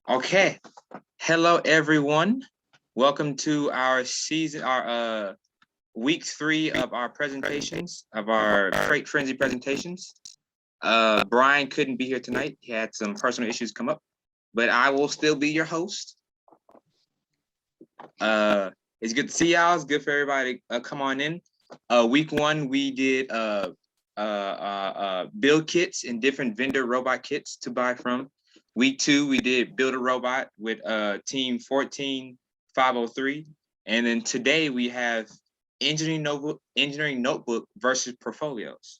Okay. Hello, everyone. Welcome to our week 3 of our presentations, of our Crate Frenzy presentations. Brian couldn't be here tonight. He had some personal issues come up, but I will still be your host. It's good to see y'all. It's good for everybody to come on in. Week 1, we did build kits and different vendor robot kits to buy from. Week 2, we did build a robot with team 14503. And then today we have engineering notebook versus portfolios.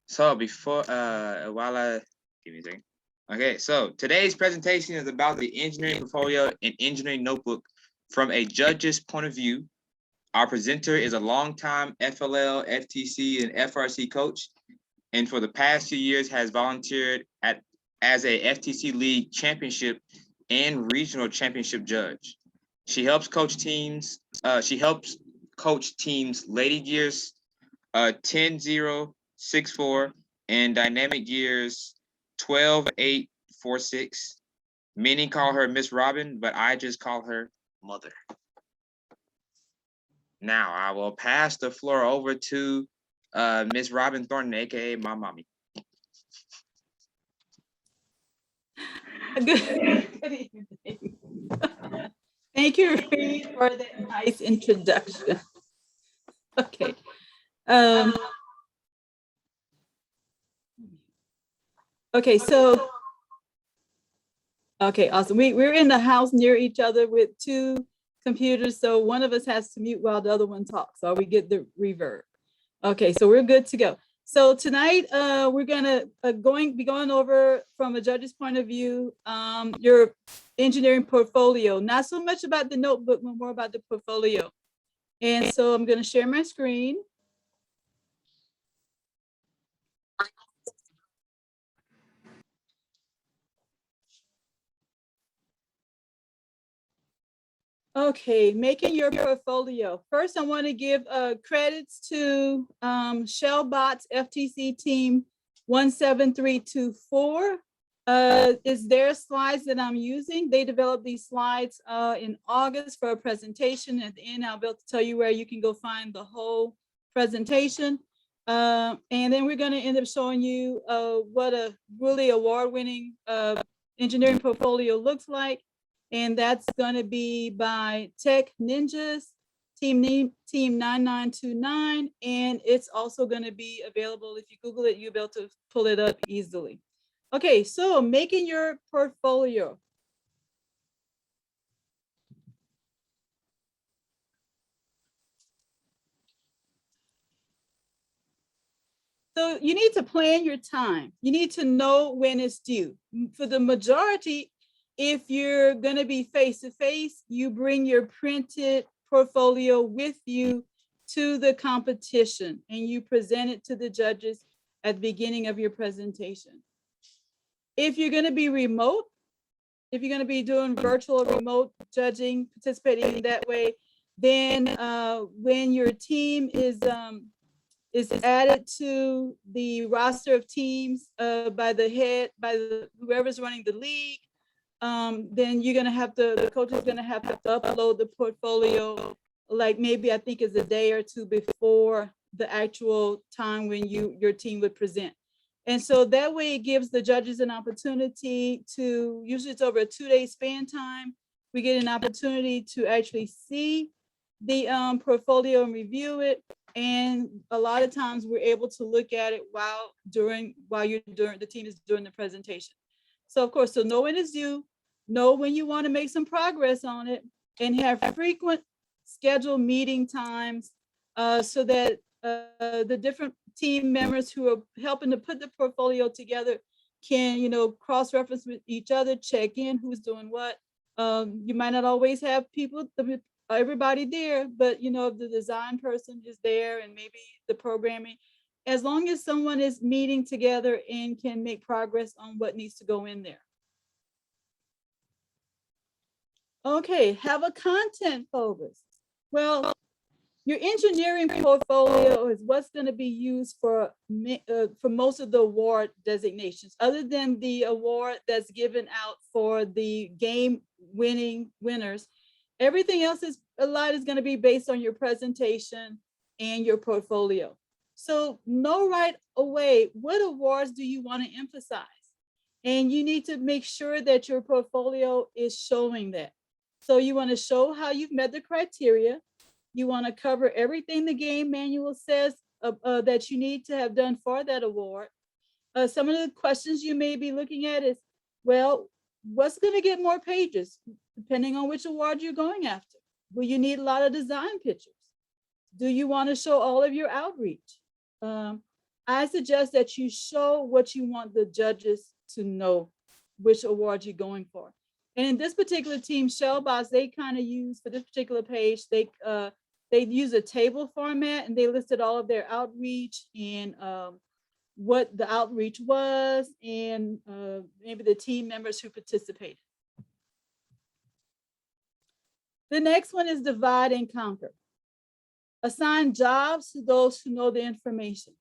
So before give me a second. Okay, so today's presentation is about the engineering portfolio and engineering notebook from a judge's point of view. Our presenter is a longtime FLL, FTC, and FRC coach, and for the past 2 years has volunteered as a FTC League Championship and Regional Championship judge. She helps coach teams. Lady Gears 10-0-6-4 and Dynamic Gears 12-8-4-6. Many call her Miss Robin, but I just call her Mother. Now I will pass the floor over to Miss Robin Thornton, aka my mommy. Good evening. Thank you, Reed, for that nice introduction. Okay. Okay, so awesome. We're in the house near each other with 2 computers, so one of us has to mute while the other one talks, so we get the reverb. Okay, so we're good to go. So tonight we're gonna be going over, from a judge's point of view, your engineering portfolio. Not so much about the notebook, but more about the portfolio. And so I'm gonna share my screen. Okay, making your portfolio. First, I want to give credits to Shellbot's FTC team 17324. Is their slides that I'm using. They developed these slides in August for a presentation. At the end, I'll be able to tell you where you can go find the whole presentation. And then we're going to end up showing you what a really award-winning engineering portfolio looks like. And that's going to be by Tech Ninjas, team 9929. And it's also going to be available. If you Google it, you'll be able to pull it up easily. Okay, so making your portfolio. So you need to plan your time. You need to know when it's due. For the majority, if you're going to be face-to-face, you bring your printed portfolio with you to the competition and you present it to the judges at the beginning of your presentation. If you're going to be remote, if you're going to be doing virtual or remote judging, participating in that way, then when your team is added to the roster of teams by whoever's running the league, then you're gonna have to, the coach is gonna have to upload the portfolio, like maybe I think it's a day or 2 before the actual time when your team would present. And so that way it gives the judges an opportunity to, usually it's over a 2-day span time, we get an opportunity to actually see the portfolio and review it. And a lot of times we're able to look at it while the team is doing the presentation. So of course, so know when it's due, know when you want to make some progress on it, and have frequent scheduled meeting times so that the different team members who are helping to put the portfolio together can, cross-reference with each other, check in who's doing what. You might not always have everybody there, but if the design person is there and maybe the programming, as long as someone is meeting together and can make progress on what needs to go in there. Okay, have a content focus. Well, Your engineering portfolio is what's going to be used for most of the award designations, other than the award that's given out for the game winners. Everything else is going to be based on your presentation and your portfolio. So know right away, what awards do you want to emphasize? And you need to make sure that your portfolio is showing that. So you want to show how you've met the criteria. You want to cover everything the game manual says that you need to have done for that award. Some of the questions you may be looking at is, well, what's going to get more pages depending on which award you're going after? Will you need a lot of design pictures? Do you want to show all of your outreach? I suggest that you show what you want the judges to know, which award you're going for. And in this particular team, Shellbox, they kind of use, for this particular page, they use a table format, and they listed all of their outreach and what the outreach was, and maybe the team members who participated. The next one is divide and conquer. Assign jobs to those who know the information.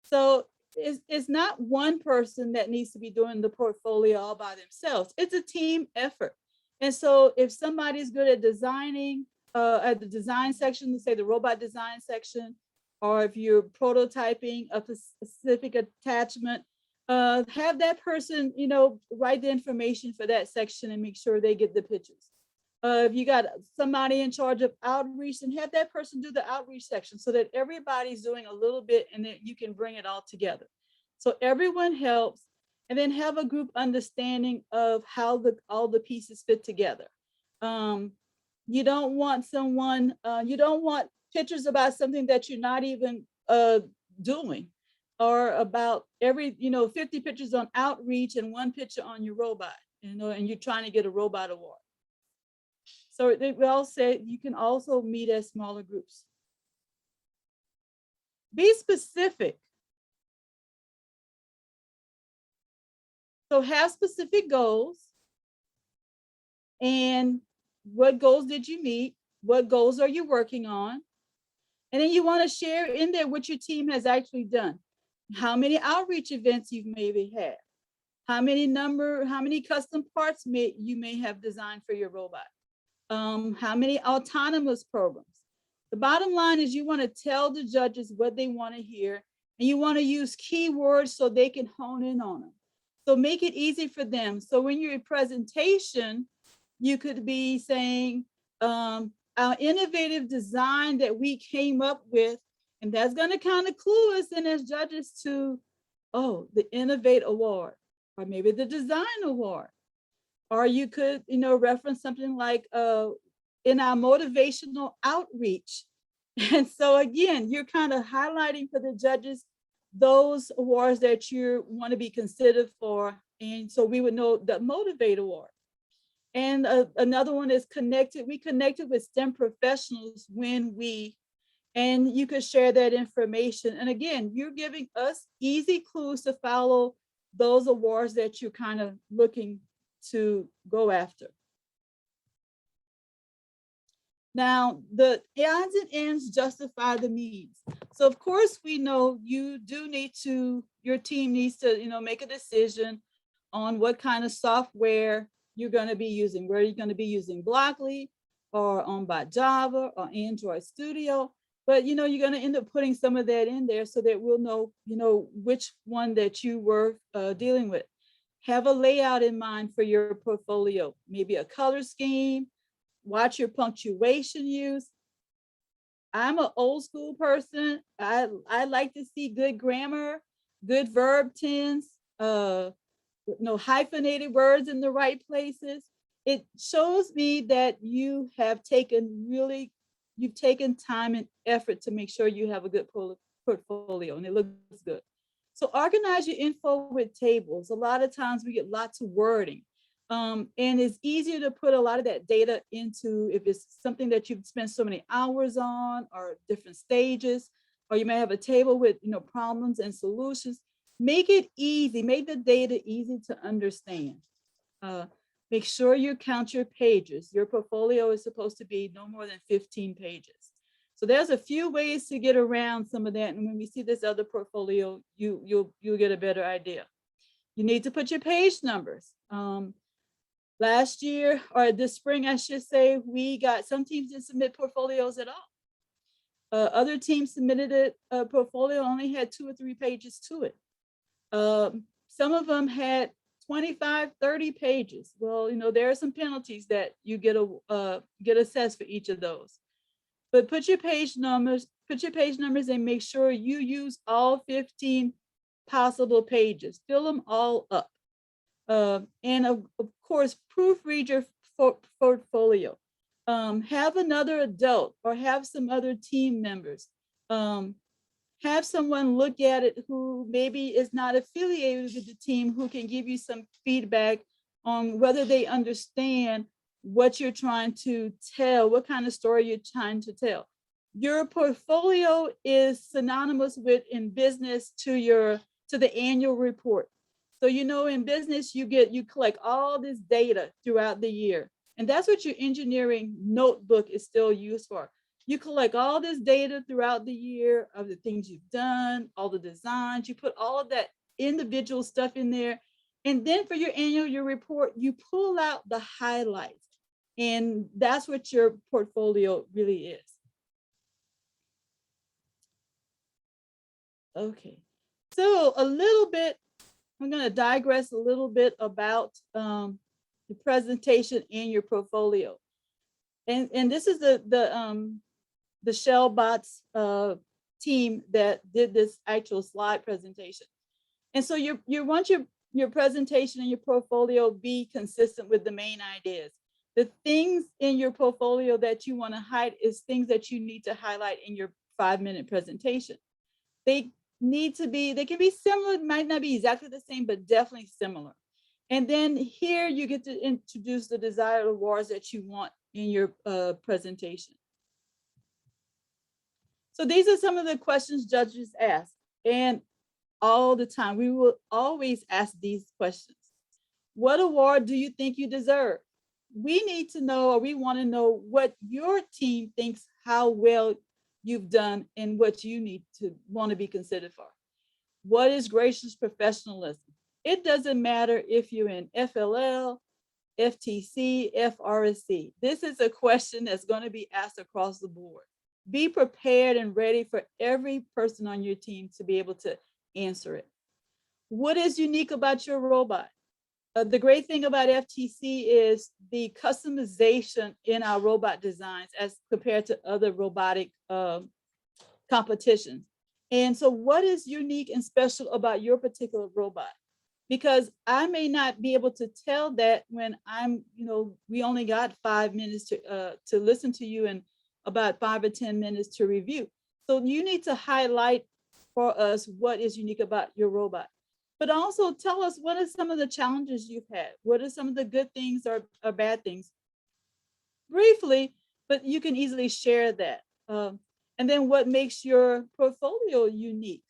So it's not one person that needs to be doing the portfolio all by themselves. It's a team effort. And so if somebody's good at designing at the design section, let's say the robot design section, or if you're prototyping a specific attachment, have that person, write the information for that section and make sure they get the pictures. If you got somebody in charge of outreach, and have that person do the outreach section so that everybody's doing a little bit, and then you can bring it all together. So everyone helps, and then have a group understanding of how all the pieces fit together. You don't want you don't want pictures about something that you're not even doing, or about 50 pictures on outreach and 1 picture on your robot, and you're trying to get a robot award. So they all say you can also meet as smaller groups. Be specific. So have specific goals. And what goals did you meet? What goals are you working on? And then you want to share in there what your team has actually done. How many outreach events you've maybe had. How many custom parts you may have designed for your robot. How many autonomous programs. The bottom line is you want to tell the judges what they want to hear, and you want to use keywords so they can hone in on them. So make it easy for them. So when you're in presentation, you could be saying, our innovative design that we came up with, and that's going to kind of clue us in as judges to, the Innovate Award, or maybe the Design Award. Or you could, reference something like in our motivational outreach. And so again, you're kind of highlighting for the judges those awards that you want to be considered for. And so we would know the Motivate Award. And another one is connected. We connected with STEM professionals and you could share that information. And again, you're giving us easy clues to follow those awards that you're kind of looking to go after. Now, the odds and ends justify the means. So of course, we know your team needs to, make a decision on what kind of software you're going to be using. Where you're going to be using Blockly or on by Java or Android Studio. But, you're going to end up putting some of that in there so that we'll know, which one that you were dealing with. Have a layout in mind for your portfolio, maybe a color scheme, watch your punctuation use. I'm an old school person. I like to see good grammar, good verb tense, hyphenated words in the right places. It shows me that you have taken time and effort to make sure you have a good portfolio, and it looks good. So organize your info with tables. A lot of times we get lots of wording. And it's easier to put a lot of that data into if it's something that you've spent so many hours on, or different stages, or you may have a table with problems and solutions. Make it easy, make the data easy to understand. Make sure you count your pages. Your portfolio is supposed to be no more than 15 pages. So there's a few ways to get around some of that. And when we see this other portfolio, you'll get a better idea. You need to put your page numbers. Last year, or this spring, I should say, we got some teams didn't submit portfolios at all. Other teams submitted a portfolio, only had 2 or 3 pages to it. Some of them had 25, 30 pages. Well, there are some penalties that you get assessed for each of those. But put your page numbers and make sure you use all 15 possible pages. Fill them all up. And of course, proofread your portfolio. Have another adult or have some other team members. Have someone look at it who maybe is not affiliated with the team, who can give you some feedback on whether they understand what you're trying to tell, what kind of story you're trying to tell. Your portfolio is synonymous with, in business, to the annual report. So, in business, you collect all this data throughout the year. And that's what your engineering notebook is still used for. You collect all this data throughout the year of the things you've done, all the designs. You put all of that individual stuff in there. And then for your annual report, you pull out the highlights. And that's what your portfolio really is. Okay. So I'm going to digress a little bit about the presentation in your portfolio. And this is the Shellbots team that did this actual slide presentation. And so you want your presentation and your portfolio be consistent with the main ideas. The things in your portfolio that you want to hide is things that you need to highlight in your 5-minute presentation. They can be similar, might not be exactly the same, but definitely similar. And then here you get to introduce the desired awards that you want in your presentation. So these are some of the questions judges ask, and all the time we will always ask these questions. What award do you think you deserve? We need to know, or we want to know, what your team thinks how well you've done and what you want to be considered for. What is gracious professionalism? It doesn't matter if you're in FLL, FTC, FRSC. This is a question that's going to be asked across the board. Be prepared and ready for every person on your team to be able to answer it. What is unique about your robot? The great thing about FTC is the customization in our robot designs as compared to other robotic competitions. And so what is unique and special about your particular robot? Because I may not be able to tell that when we only got 5 minutes to listen to you and about 5 or 10 minutes to review. So you need to highlight for us what is unique about your robot. But also tell us, what are some of the challenges you've had? What are some of the good things or bad things? Briefly, but you can easily share that. And then what makes your portfolio unique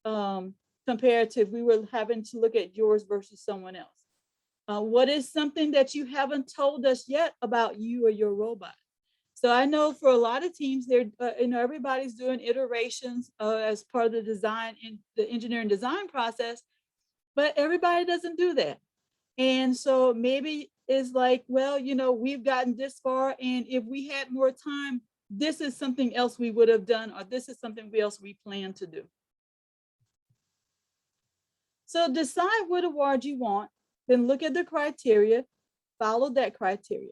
compared to if we were having to look at yours versus someone else? What is something that you haven't told us yet about you or your robot? So I know for a lot of teams, everybody's doing iterations as part of the design in the engineering design process, but everybody doesn't do that. And so maybe it's like, well, we've gotten this far, and if we had more time, this is something else we would have done, or this is something else we plan to do. So decide what award you want, then look at the criteria, follow that criteria.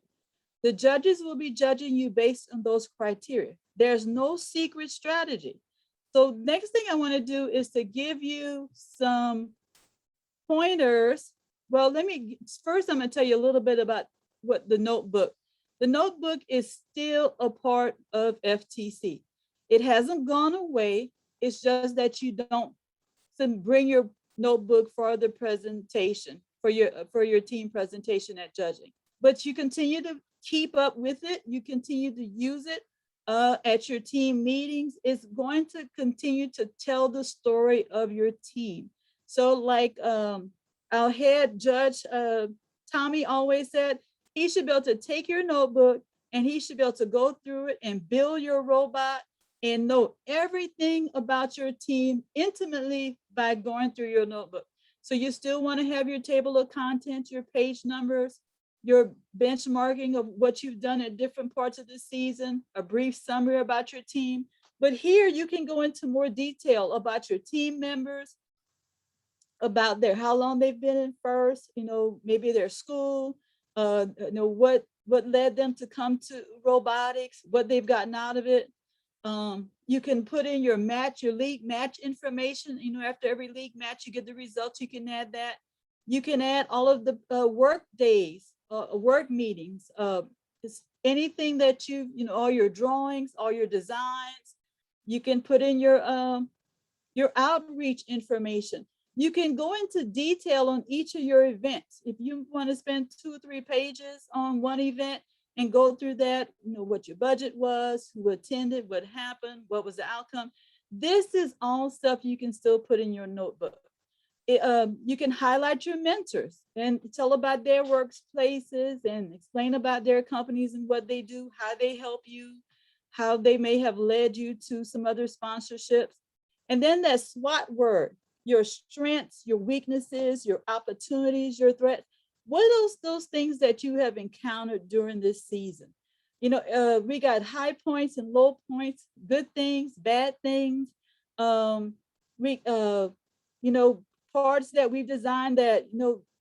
The judges will be judging you based on those criteria. There's no secret strategy. So next thing I want to do is to give you some pointers. Well, first I'm going to tell you a little bit about what the notebook. The notebook is still a part of FTC. It hasn't gone away. It's just that you don't bring your notebook for the presentation, for your team presentation at judging. But you continue to keep up with it. You continue to use it at your team meetings. It's going to continue to tell the story of your team. So like our head judge, Tommy, always said, he should be able to take your notebook and he should be able to go through it and build your robot and know everything about your team intimately by going through your notebook. So you still want to have your table of contents, your page numbers, your benchmarking of what you've done at different parts of the season, a brief summary about your team. But here you can go into more detail about your team members, about their how long they've been in first, maybe their school, what led them to come to robotics, what they've gotten out of it. You can put in your league match information. After every league match, you get the results. You can add that. You can add all of the work days, work meetings, anything that all your drawings, all your designs. You can put in your outreach information. You can go into detail on each of your events. If you want to spend 2 or 3 pages on one event and go through that, what your budget was, who attended, what happened, what was the outcome. This is all stuff you can still put in your notebook. You can highlight your mentors and tell about their workplaces and explain about their companies and what they do, how they help you, how they may have led you to some other sponsorships. And then that SWOT word, your strengths, your weaknesses, your opportunities, your threats. What are those things that you have encountered during this season? We got high points and low points, good things, bad things. We parts that we've designed that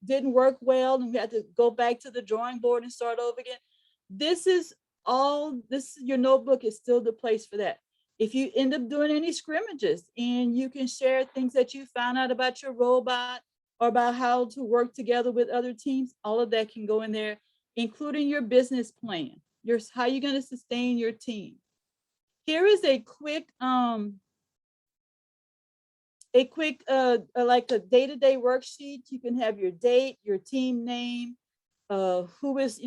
didn't work well, and we had to go back to the drawing board and start over again. Your notebook is still the place for that. If you end up doing any scrimmages and you can share things that you found out about your robot or about how to work together with other teams, all of that can go in there, including your business plan, how you're going to sustain your team. Here is a quick like a day-to-day worksheet. You can have your date, your team name, who is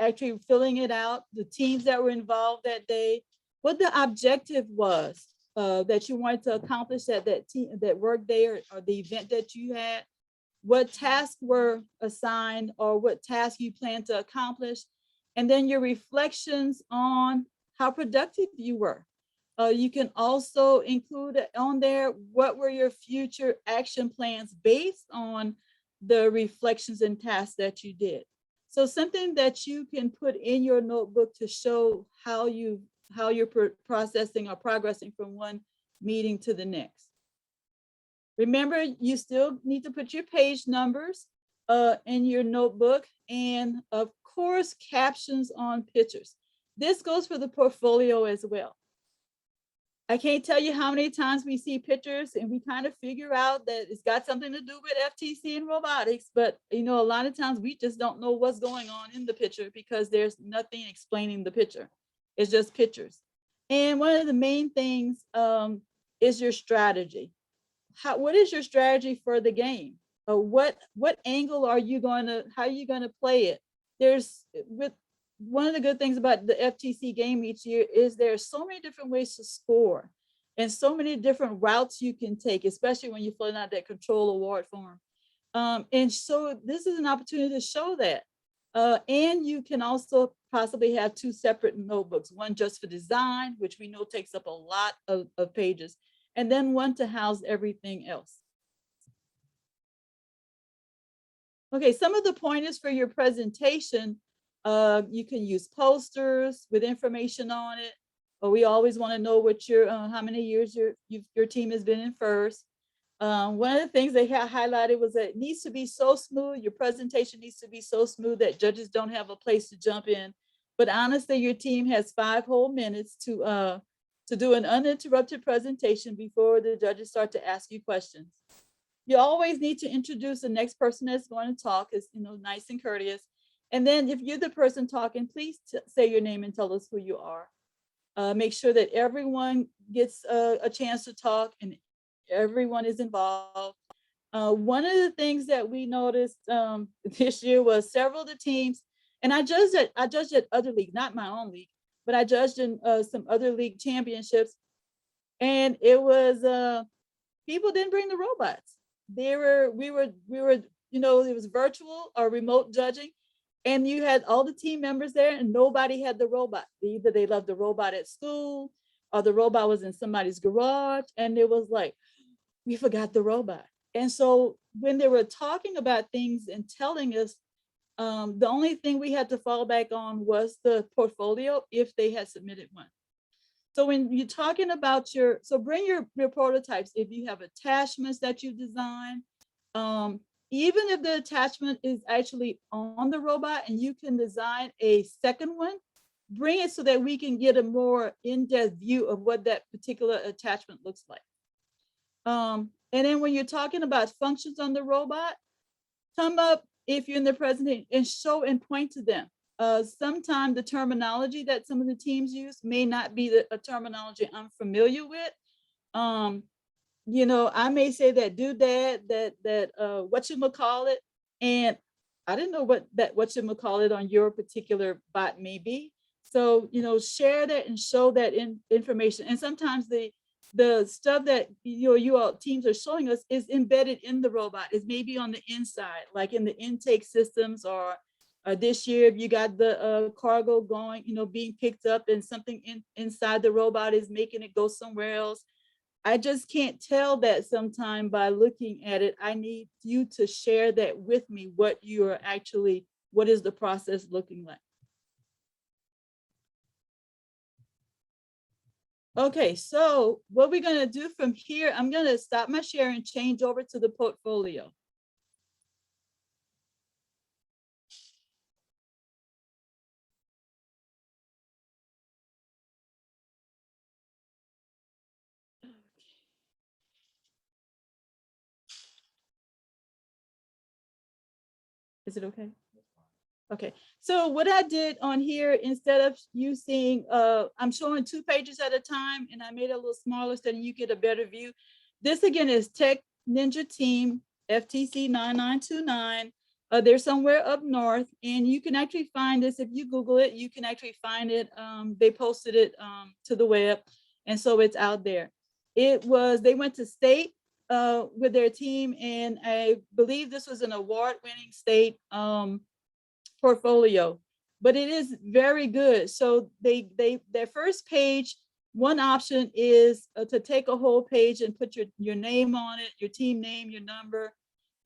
actually filling it out, the teams that were involved that day, what the objective was that you wanted to accomplish at that work day or the event that you had, what tasks were assigned or what tasks you plan to accomplish, and then your reflections on how productive you were. You can also include on there what were your future action plans based on the reflections and tasks that you did. So something that you can put in your notebook to show how you're processing or progressing from one meeting to the next. Remember, you still need to put your page numbers in your notebook, and of course, captions on pictures. This goes for the portfolio as well. I can't tell you how many times we see pictures and we kind of figure out that it's got something to do with FTC and robotics, but a lot of times we just don't know what's going on in the picture because there's nothing explaining the picture. It's just pictures. And one of the main things is your strategy. What is your strategy for the game? What angle how are you going to play it? One of the good things about the FTC game each year is there's so many different ways to score and so many different routes you can take, especially when you're filling out that control award form. And so this is an opportunity to show that. And you can also possibly have 2 separate notebooks, one just for design, which we know takes up a lot of pages, and then one to house everything else. Okay, some of the pointers for your presentation. You can use posters with information on it. We always want to know what how many years your team has been in first. One of the things they highlighted was that it needs to be so smooth. Your presentation needs to be so smooth that judges don't have a place to jump in. But honestly, your team has 5 whole minutes to do an uninterrupted presentation before the judges start to ask you questions. You always need to introduce the next person that's going to talk, is nice and courteous. And then if you're the person talking, please say your name and tell us who you are. Make sure that everyone gets a chance to talk and everyone is involved. One of the things that we noticed this year was several of the teams, and I judged at other league, not my own league, but I judged in some other league championships. And it was people didn't bring the robots. We were, it was virtual or remote judging. And you had all the team members there and nobody had the robot. Either they left the robot at school or the robot was in somebody's garage, and it was like, we forgot the robot. And so when they were talking about things and telling us, the only thing we had to fall back on was the portfolio if they had submitted one. So when you're talking about so bring your prototypes. If you have attachments that you design, even if the attachment is actually on the robot and you can design a second one, bring it so that we can get a more in-depth view of what that particular attachment looks like. And then when you're talking about functions on the robot, come up if you're in the presentation and show and point to them. Sometimes the terminology that some of the teams use may not be a terminology I'm familiar with. You know, I may say that doodad, that whatchamacallit, and I didn't know what that whatchamacallit on your particular bot may be. So, you know, share that and show that information. And sometimes the stuff that you all teams are showing us is embedded in the robot. Is maybe on the inside, like in the intake systems, or this year if you got the cargo going, you know, being picked up, and something inside the robot is making it go somewhere else. I just can't tell that sometime by looking at it. I need you to share that with me, what is the process looking like? Okay, so what we're gonna do from here, I'm gonna stop my share and change over to the portfolio. Is it okay? Okay, so what I did on here, instead of you seeing, I'm showing 2 pages at a time, and I made it a little smaller so that you get a better view. This again is Tech Ninja Team FTC 9929. They're somewhere up north, and you can actually find this if you Google it. You can actually find it. They posted it to the web, and so it's out there. They went to state with their team, and I believe this was an award-winning state portfolio, but it is very good. So their first page, one option is to take a whole page and put your name on it, your team name, your number,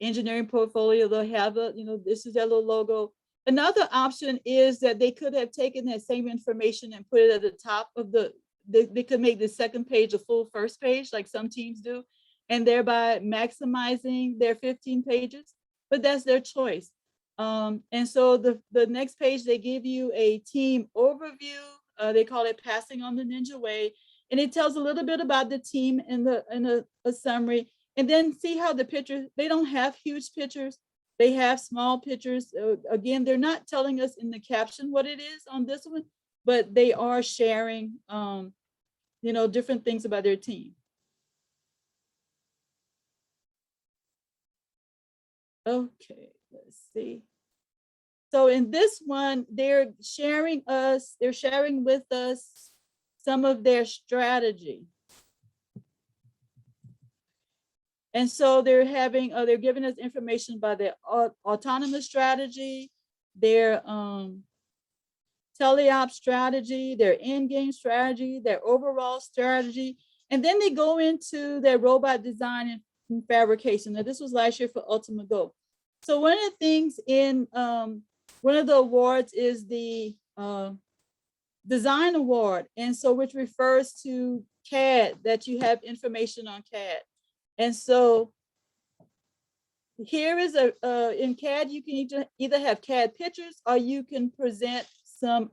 engineering portfolio. They'll have this is their little logo. Another option is that they could have taken that same information and put it at the top of they could make the second page a full first page, like some teams do, and thereby maximizing their 15 pages, but that's their choice. And so the next page, they give you a team overview. They call it Passing on the Ninja Way. And it tells a little bit about the team in a summary. And then see how the pictures, they don't have huge pictures. They have small pictures. Again, they're not telling us in the caption what it is on this one, but they are sharing, different things about their team. Okay, let's see. So in this one, they're sharing with us some of their strategy. And so they're giving us information about their autonomous strategy, their teleop strategy, their in-game strategy, their overall strategy. And then they go into their robot design and fabrication. Now, this was last year for Ultima Go. So one of the things in one of the awards is the design award, and so which refers to CAD, that you have information on CAD. And so here is in CAD, you can either have CAD pictures, or you can present some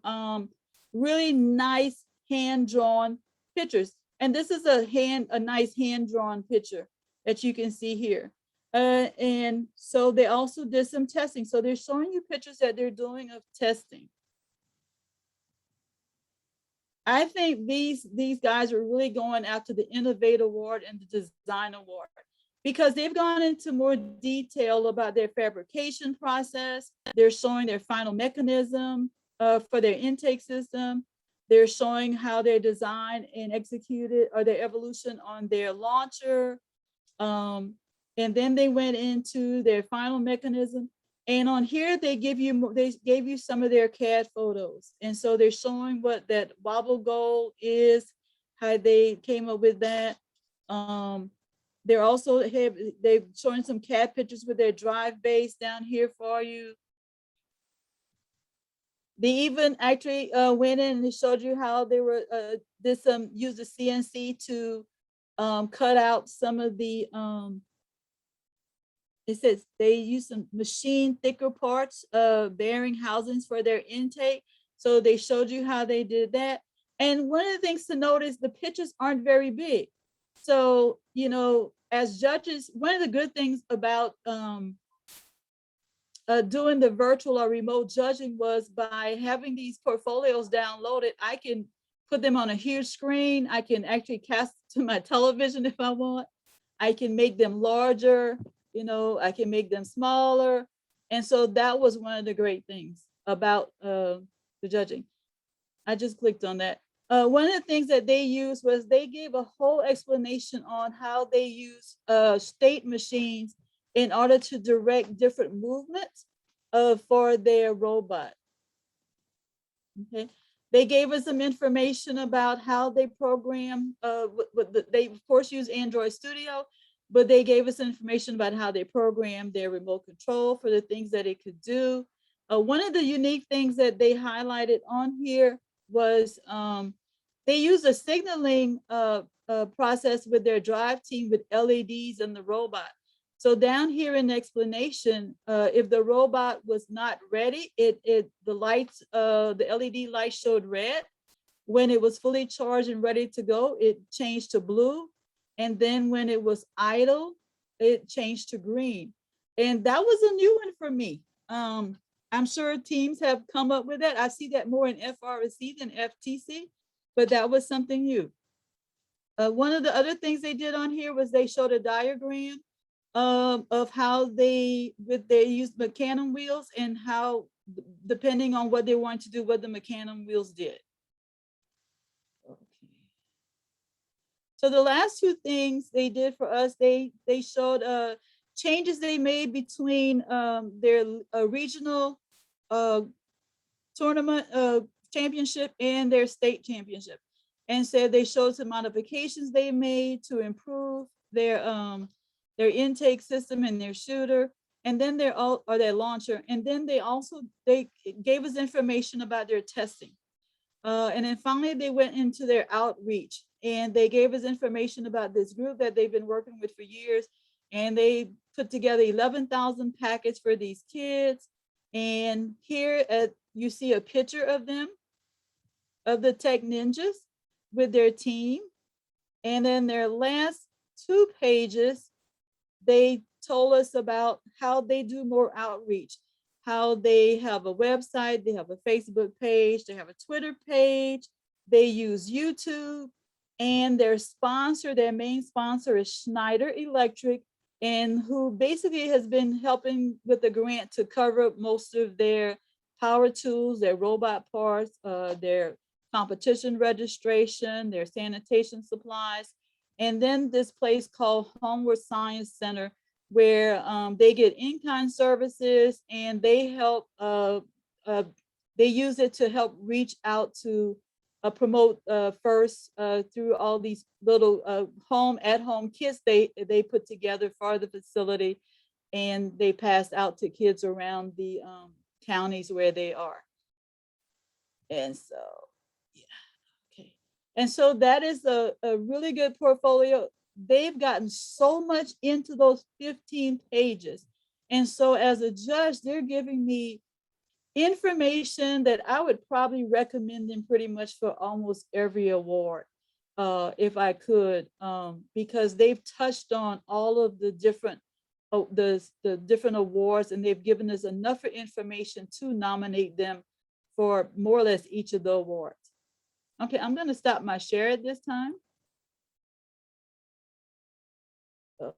really nice hand-drawn pictures. And this is a nice hand-drawn picture that you can see here. And so they also did some testing. So they're showing you pictures that they're doing of testing. I think these guys are really going after the Innovate Award and the Design Award, because they've gone into more detail about their fabrication process. They're showing their final mechanism for their intake system. They're showing how they designed and executed, or their evolution on their launcher. And then they went into their final mechanism. And on here, they gave you some of their CAD photos. And so they're showing what that wobble goal is. how they came up with that. They're also they've shown some CAD pictures with their drive base down here for you. They even actually went in and showed you how they were used the CNC to cut out some of the it says they use some machine thicker parts bearing housings for their intake. So they showed you how they did that. And one of the things to note is the pictures aren't very big. So, you know, as judges, one of the good things about doing the virtual or remote judging was by having these portfolios downloaded, I can put them on a huge screen. I can actually cast to my television if I want. I can make them larger, you know, I can make them smaller. And so that was one of the great things about the judging. I just clicked on that. One of the things that they used was they gave a whole explanation on how they use state machines in order to direct different movements for their robot. Okay. They gave us some information about how they program, they of course use Android Studio, but they gave us information about how they program their remote control for the things that it could do. One of the unique things that they highlighted on here was they use a signaling process with their drive team with LEDs in the robot. So down here in the explanation, if the robot was not ready, the lights, the LED light showed red. When it was fully charged and ready to go, it changed to blue. And then when it was idle, it changed to green. And that was a new one for me. I'm sure teams have come up with that. I see that more in FRC than FTC, but that was something new. One of the other things they did on here was they showed a diagram of how they used Mecanum wheels and how, depending on what they want to do, what the Mecanum wheels did. Okay. So the last two things they did for us, they showed changes they made between their regional tournament championship and their state championship, and said they showed some modifications they made to improve their intake system and their shooter, and then their launcher, and then they gave us information about their testing, and then finally they went into their outreach, and they gave us information about this group that they've been working with for years, and they put together 11,000 packets for these kids. And here you see a picture of them, of the Tech Ninjas with their team. And then their last 2 pages, they told us about how they do more outreach, how they have a website, they have a Facebook page, they have a Twitter page, they use YouTube, and their sponsor, their main sponsor is Schneider Electric, and who basically has been helping with the grant to cover most of their power tools, their robot parts, their competition registration, their sanitation supplies. And then this place called Homeward Science Center, where they get in-kind services, and they help, they use it to help reach out to promote FIRST through all these little at-home kits they put together for the facility, and they pass out to kids around the counties where they are. And so, yeah, okay. And so that is a really good portfolio. They've gotten so much into those 15 pages. And so as a judge, they're giving me information that I would probably recommend them pretty much for almost every award, if I could, because they've touched on all of the different the different awards, and they've given us enough information to nominate them for more or less each of the awards. Okay, I'm going to stop my share at this time.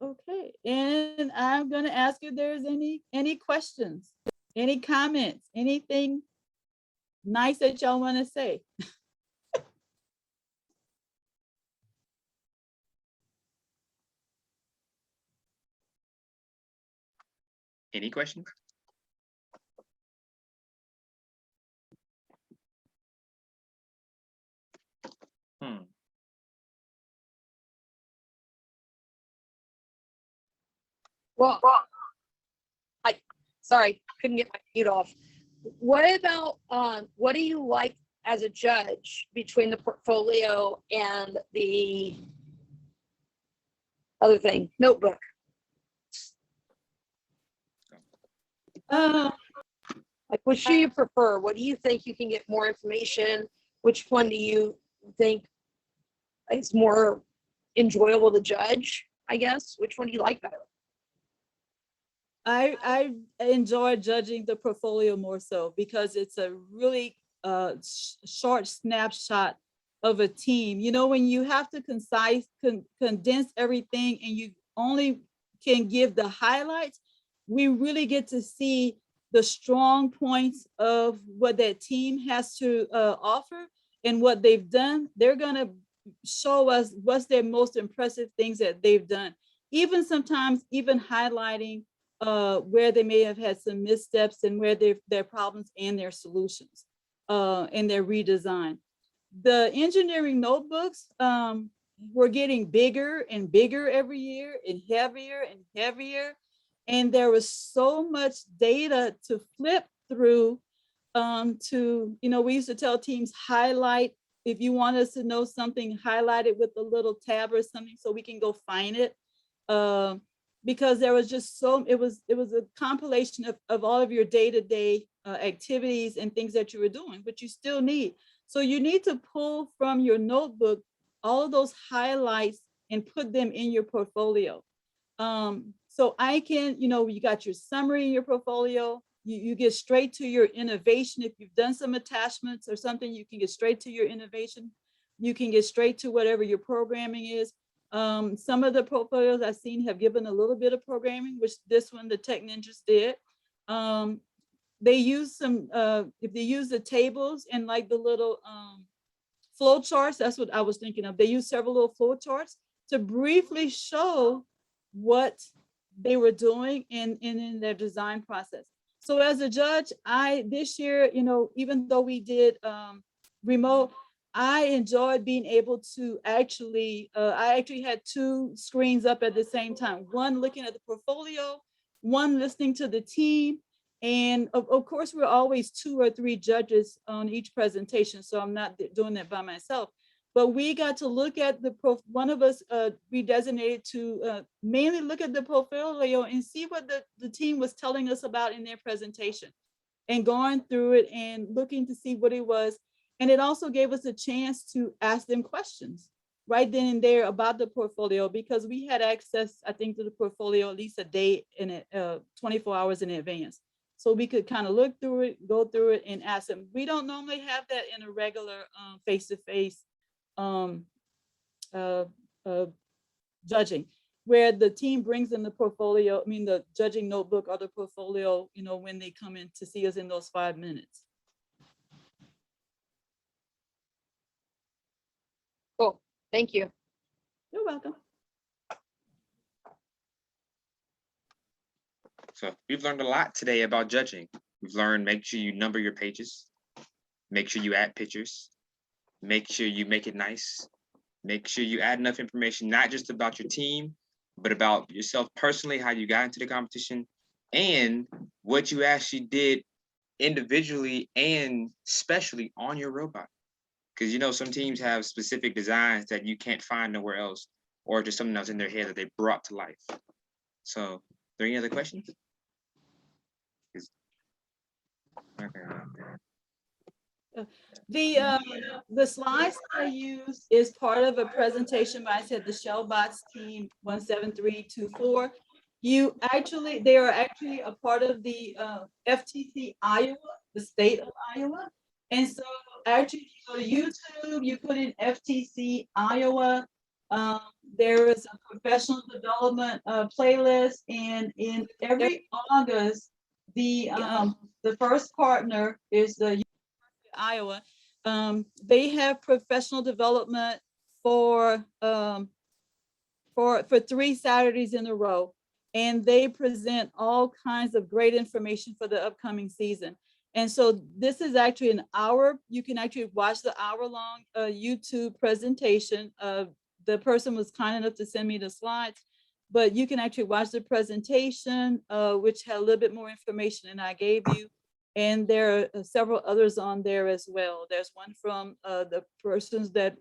Okay, and I'm going to ask if there's any questions, any comments, anything nice that y'all want to say. Any questions? Well, sorry, couldn't get my mute off. What about, what do you like as a judge between the portfolio and the other thing, notebook? Like, which do you prefer? What do you think you can get more information? Which one do you think is more enjoyable to judge, I guess? Which one do you like better? I enjoy judging the portfolio more so because it's a really short snapshot of a team. You know, when you have to condense everything and you only can give the highlights, we really get to see the strong points of what that team has to offer and what they've done. They're gonna show us what's their most impressive things that they've done. Even sometimes even highlighting where they may have had some missteps and where their problems and their solutions and their redesign. The engineering notebooks were getting bigger and bigger every year and heavier and heavier. And there was so much data to flip through to, you know, we used to tell teams highlight, if you want us to know something, highlight it with a little tab or something so we can go find it. Because there was just it was a compilation of all of your day-to-day activities and things that you were doing, but you still need. So you need to pull from your notebook all of those highlights and put them in your portfolio. So I can, you know, you got your summary in your portfolio, you get straight to your innovation. If you've done some attachments or something, you can get straight to your innovation. You can get straight to whatever your programming is. Some of the portfolios I've seen have given a little bit of programming, which this one, the Tech Ninjas did. They use some, if they use the tables and like the little flow charts, that's what I was thinking of. They use several little flow charts to briefly show what they were doing in their design process. So as a judge, this year, you know, even though we did remote, I enjoyed being able to actually, I actually had two screens up at the same time, one looking at the portfolio, one listening to the team. And of course, we're always 2 or 3 judges on each presentation, so I'm not doing that by myself. But we got to look at one of us we designated to mainly look at the portfolio and see what the team was telling us about in their presentation and going through it and looking to see what it was. And it also gave us a chance to ask them questions right then and there about the portfolio, because we had access, I think, to the portfolio at least a day in it, 24 hours in advance. So we could kind of look through it, go through it and ask them. We don't normally have that in a regular face-to-face judging, where the team brings in the portfolio, I mean, the judging notebook or the portfolio, you know, when they come in to see us in those 5 minutes. Cool, thank you. You're welcome. So we've learned a lot today about judging. We've learned, make sure you number your pages, make sure you add pictures, make sure you make it nice, make sure you add enough information, not just about your team, but about yourself personally, how you got into the competition, and what you actually did individually and especially on your robot. Because, you know, some teams have specific designs that you can't find nowhere else, or just something else in their head that they brought to life. So, are there any other questions? The slides I use is part of a presentation by, I said, the Shellbots team 17324. They are actually a part of the FTC Iowa, the state of Iowa. And so actually, if you go to YouTube, you put in FTC Iowa. There is a professional development playlist, and in every August, the first partner is the Iowa. They have professional development for 3 Saturdays in a row, and they present all kinds of great information for the upcoming season. And so this is actually an hour. You can actually watch the hour-long YouTube presentation. The person was kind enough to send me the slides, but you can actually watch the presentation, which had a little bit more information than I gave you. And there are several others on there as well. There's one from the persons that,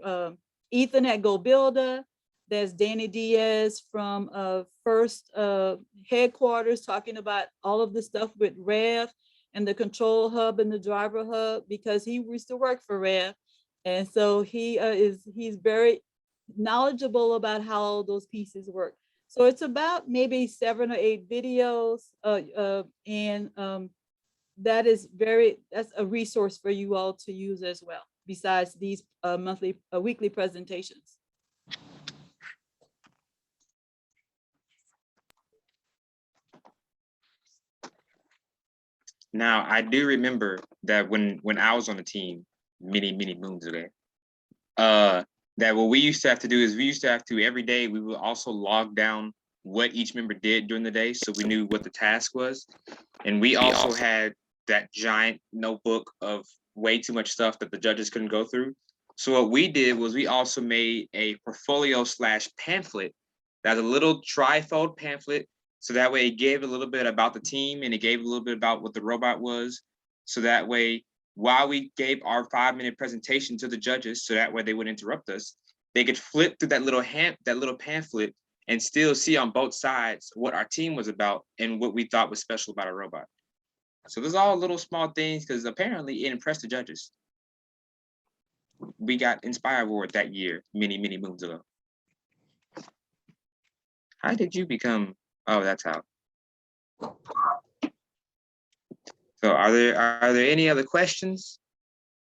Ethan at GoBuilder. There's Danny Diaz from First Headquarters, talking about all of the stuff with Rev and the control hub and the driver hub, because he used to work for Rev. And so he's very knowledgeable about how all those pieces work. So it's about maybe 7 or 8 videos, and that's a resource for you all to use as well, besides these weekly presentations. Now, I do remember that when I was on the team many moons ago, that what we used to have to do is we used to have to every day we would also log down what each member did during the day, so we knew what the task was, and we also had that giant notebook of way too much stuff that the judges couldn't go through. So what we did was we also made a portfolio / pamphlet that's a little trifold pamphlet. So that way it gave a little bit about the team and it gave a little bit about what the robot was. So that way, while we gave our 5-minute presentation to the judges, so that way they wouldn't interrupt us, they could flip through that little pamphlet and still see on both sides what our team was about and what we thought was special about our robot. So there's all little small things, because apparently it impressed the judges. We got Inspire Award that year, many moons ago. How did you become? Oh, that's how. So are there any other questions?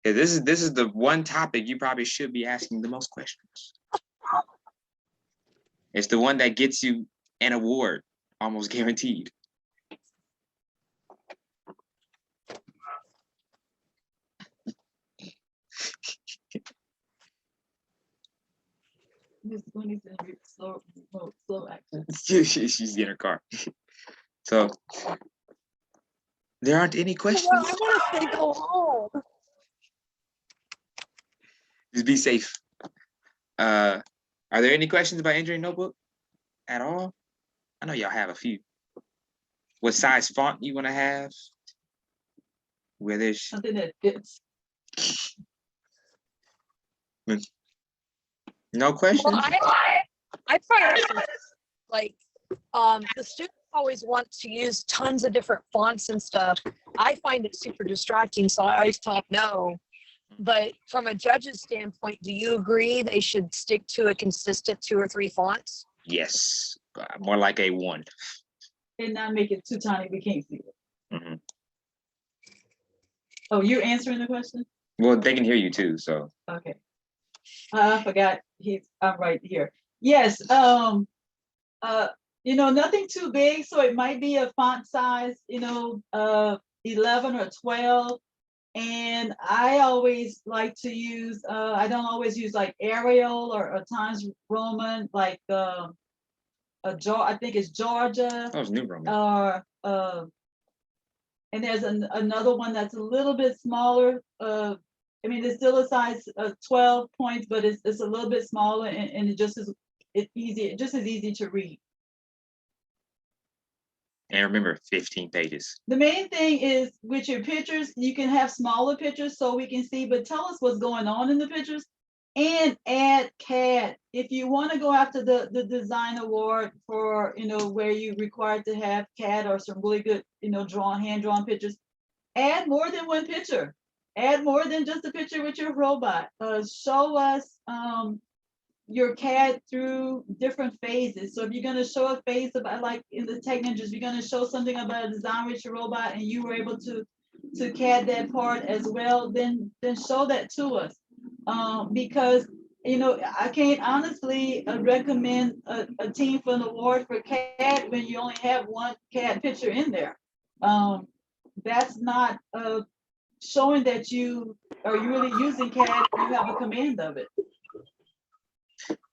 Yeah, this is the one topic you probably should be asking the most questions. It's the one that gets you an award, almost guaranteed. Slow action. She's in her car. So there aren't any questions. Well, I want to say go home. Just be safe. Are there any questions about Engineering Notebook at all? I know y'all have a few. What size font you want to have? Where there's Something that fits. no questions? Well, I find some, like, the students always want to use tons of different fonts and stuff. I find it super distracting, so I always talk no. But from a judge's standpoint, do you agree they should stick to a consistent 2 or 3 fonts? Yes, more like a 1. And not make it too tiny, we can't see it. Mm-hmm. Oh, you're answering the question? Well, they can hear you too, so. Okay. I forgot I'm right here. Yes, nothing too big, so it might be a font size, 11 or 12. And I always like to use, I don't always use like Arial or Times Roman, like I think it's Georgia. That was New Roman. And there's another one that's a little bit smaller. It's still a size 12 points, but it's a little bit smaller, and it just is easy to read. And remember, 15 pages. The main thing is with your pictures, you can have smaller pictures so we can see, but tell us what's going on in the pictures, and add CAD. If you want to go after the design award for, where you're required to have CAD or some really good, hand-drawn pictures, add more than one picture. Add more than just a picture with your robot. Show us your CAD through different phases. So if you're going to show a phase about, like in the Tech Ninjas, you're going to show something about a design with your robot, and you were able to CAD that part as well, then show that to us. Because I can't honestly recommend a team for an award for CAD when you only have one CAD picture in there. That's not showing that you are really using CAD. You have a command of it.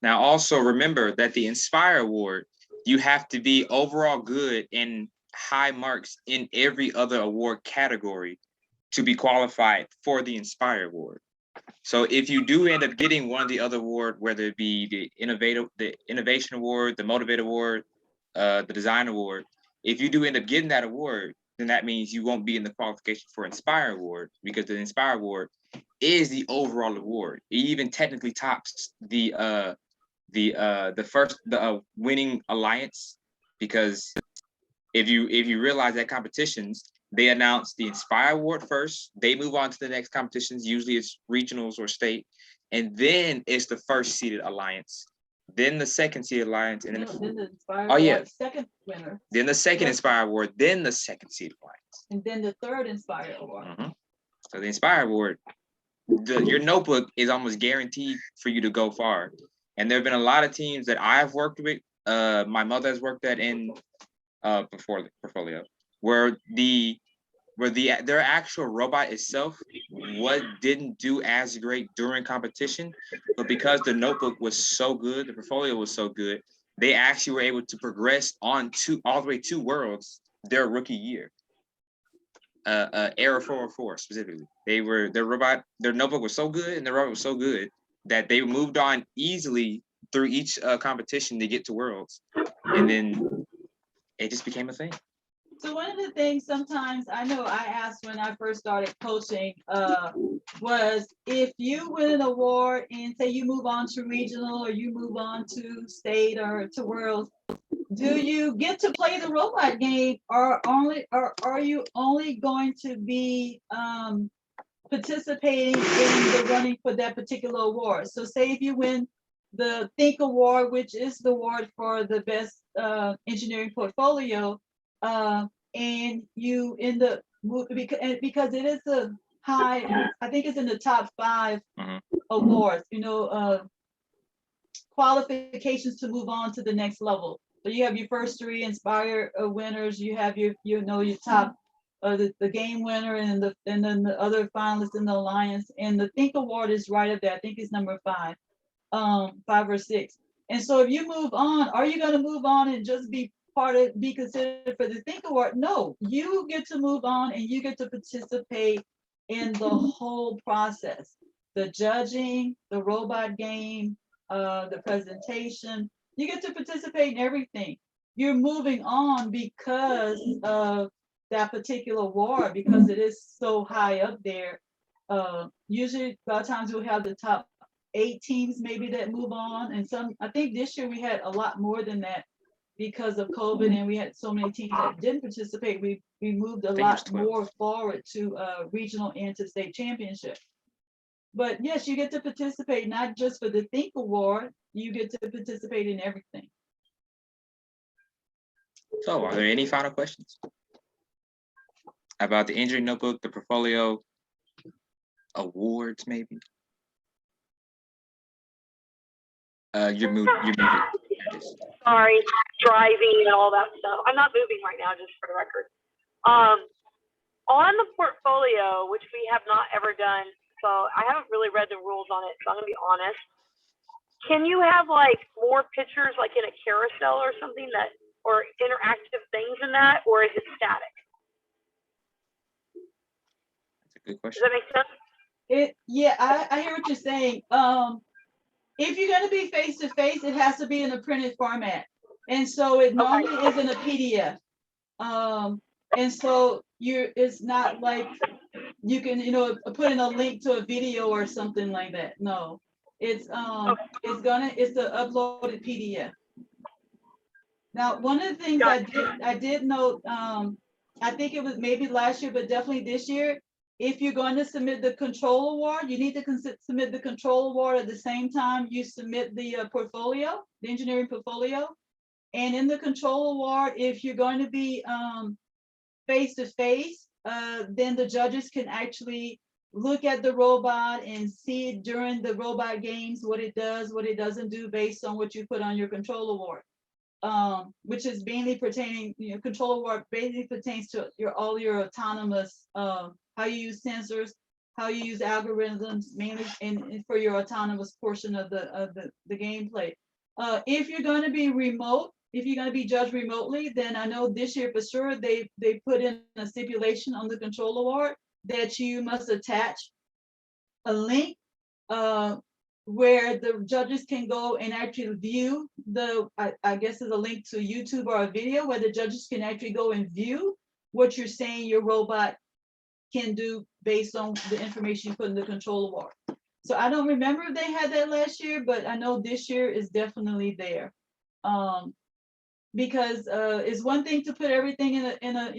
Now, also remember that the Inspire Award, you have to be overall good and high marks in every other award category to be qualified for the Inspire Award. So if you do end up getting one of the other award, whether it be the Innovation Award, the Motivate Award, the design award. If you do end up getting that award, then that means you won't be in the qualification for Inspire Award, because the Inspire Award is the overall award. It even technically tops the winning alliance, because if you realize that competitions, they announce the Inspire Award first, they move on to the next competitions, usually it's regionals or state, and then it's the first seeded alliance, then the second seeded alliance, and then the Inspire oh yeah, Award second winner, then the second Inspire Award, then the second seeded alliance, and then the third Inspire Award. So the Inspire Award, your notebook is almost guaranteed for you to go far. And there have been a lot of teams that I've worked with, my mother has worked at in portfolio, where their actual robot itself didn't do as great during competition, but because the notebook was so good, the portfolio was so good, they actually were able to progress all the way to Worlds their rookie year. Era 404 specifically. Their notebook was so good, and their robot was so good that they moved on easily through each competition to get to Worlds, and then it just became a thing. So one of the things sometimes I know I asked when I first started coaching was, if you win an award and say you move on to regional or you move on to state or to Worlds, do you get to play the robot game, or are you only going to be participating in the running for that particular award? So say if you win the Think Award, which is the award for the best engineering portfolio, and you end up because it is a high, I think it's in the top 5 awards, qualifications to move on to the next level. So you have your first 3 Inspire winners, you have your top the game winner, and then the other finalists in the alliance, and the Think Award is right up there. I think it's number 5, 5 or 6. And so if you move on, are you going to move on and just be considered for the Think Award? No, you get to move on and you get to participate in the whole process, the judging, the robot game, the presentation. You get to participate in everything. You're moving on because of that particular award, because it is so high up there. Usually, a lot of times we'll have the top 8 teams maybe that move on, and I think this year we had a lot more than that because of COVID, and we had so many teams that didn't participate. We moved a lot more forward to regional and to state championship. But yes, you get to participate not just for the Think Award, you get to participate in everything. So are there any final questions about the engineering notebook, the portfolio, awards maybe? You're moving. Sorry, driving and all that stuff. I'm not moving right now, just for the record. On the portfolio, which we have not ever done, so I haven't really read the rules on it, so I'm gonna be honest. Can you have like more pictures, like in a carousel or something, or interactive things in that, or is it static? That's a good question. Does that make sense? Yeah, I hear what you're saying. If you're going to be face to face, it has to be in a printed format, and so it normally is in a PDF. And so it's not like you can put in a link to a video or something like that. No, it's the uploaded PDF. Now, one of the things I did note, I think it was maybe last year, but definitely this year, if you're going to submit the control award, you need to submit the control award at the same time you submit the portfolio, the engineering portfolio. And in the control award, if you're going to be face to face, then the judges can actually look at the robot and see it during the robot games, what it does, what it doesn't do based on what you put on your control award. Which is mainly pertaining, control award basically pertains to all your autonomous, how you use sensors, how you use algorithms, mainly for your autonomous portion of the gameplay. If you're going to be remote, if you're going to be judged remotely, then I know this year for sure they put in a stipulation on the control award that you must attach a link where the judges can go and actually view I guess there's a link to YouTube or a video where the judges can actually go and view what you're saying your robot can do based on the information you put in the controller bar. So I don't remember if they had that last year, but I know this year is definitely there. Because it's one thing to put everything in a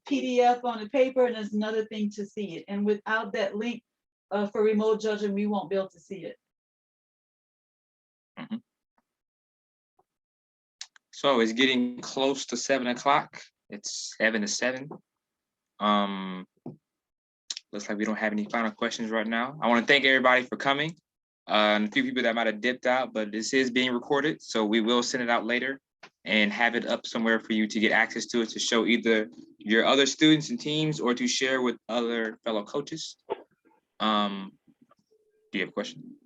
PDF on a paper, and it's another thing to see it. And without that link for remote judging, we won't be able to see it. Mhm. So it's getting close to 7 o'clock. It's 7 to 7. Looks like we don't have any final questions right now. I want to thank everybody for coming. A few people that might have dipped out, but this is being recorded, so we will send it out later and have it up somewhere for you to get access to it, to show either your other students and teams or to share with other fellow coaches. Do you have a question?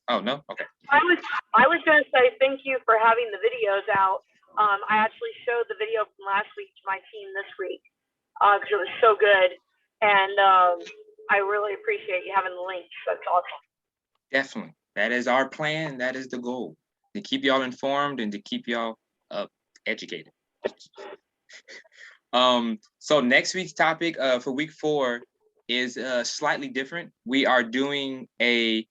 Oh, no? Okay. I was going to say thank you for having the videos out. I actually showed the video from last week to my team this week because it was so good. And I really appreciate you having the links. That's awesome. Definitely. That is our plan. That is the goal, to keep y'all informed and to keep y'all educated. So next week's topic for week 4 is slightly different. We are doing the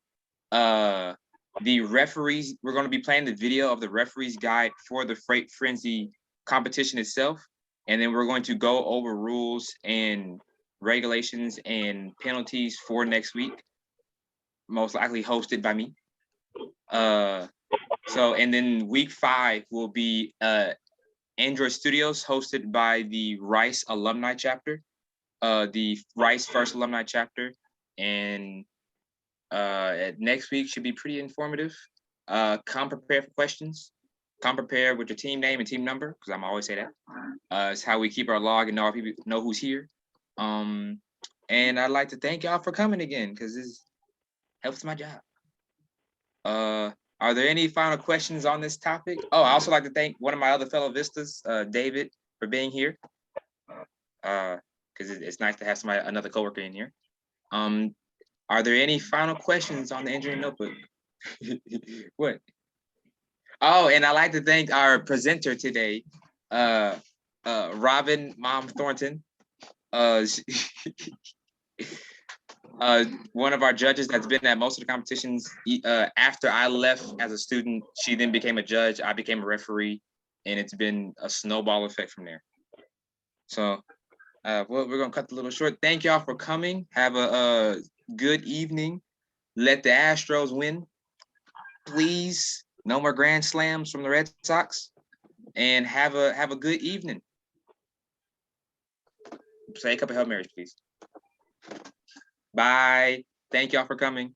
referees. We're going to be playing the video of the referee's guide for the Freight Frenzy competition itself. And then we're going to go over rules and regulations and penalties for next week, most likely hosted by me. So, and then week 5 will be Android Studios, hosted by the Rice alumni chapter, the Rice First alumni chapter. And next week should be pretty informative. Come prepared for questions. Come prepared with your team name and team number, because I'm always say that. It's how we keep our log and know our people know who's here. And I'd like to thank y'all for coming again, because this helps my job. Are there any final questions on this topic? Oh, I also like to thank one of my other fellow Vistas, David, for being here. Because it's nice to have somebody, another coworker in here. Are there any final questions on the engineering notebook? What? Oh, and I'd like to thank our presenter today, Robin Mom Thornton. One of our judges that's been at most of the competitions. After I left as a student, she then became a judge. I became a referee, and it's been a snowball effect from there. So, well, we're gonna cut the little short. Thank y'all for coming. Have a good evening. Let the Astros win, please. No more grand slams from the Red Sox, and have a good evening. Say a couple Hail Marys, please. Bye. Thank y'all for coming.